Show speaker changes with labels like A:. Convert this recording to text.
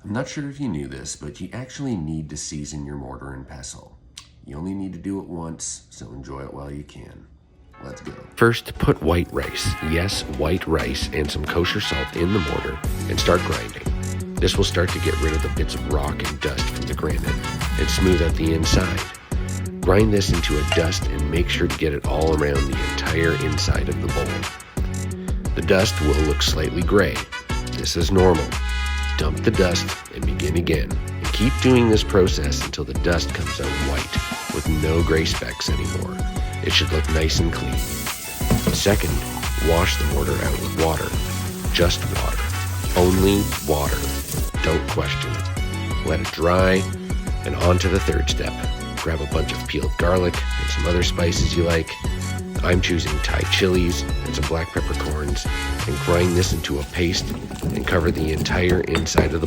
A: I'm not sure if you knew this, but you actually need to season your mortar and pestle. You only need to do it once, so enjoy it while you can. Let's go.
B: First, put white rice, yes, white rice, and some kosher salt in the mortar and start grinding. This will start to get rid of the bits of rock and dust from the granite and smooth out the inside. Grind this into a dust and make sure to get it all around the entire inside of the bowl. The dust will look slightly gray. This is normal. Dump the dust and begin again. And keep doing this process until the dust comes out white with no gray specks anymore. It should look nice and clean. Second, wash the mortar out with water. Just water. Only water. Don't question it. Let it dry, and on to the third step. Grab a bunch of peeled garlic and some other spices you like. I'm choosing Thai chilies and some black peppercorns, and grind this into a paste and cover the entire inside of the bowl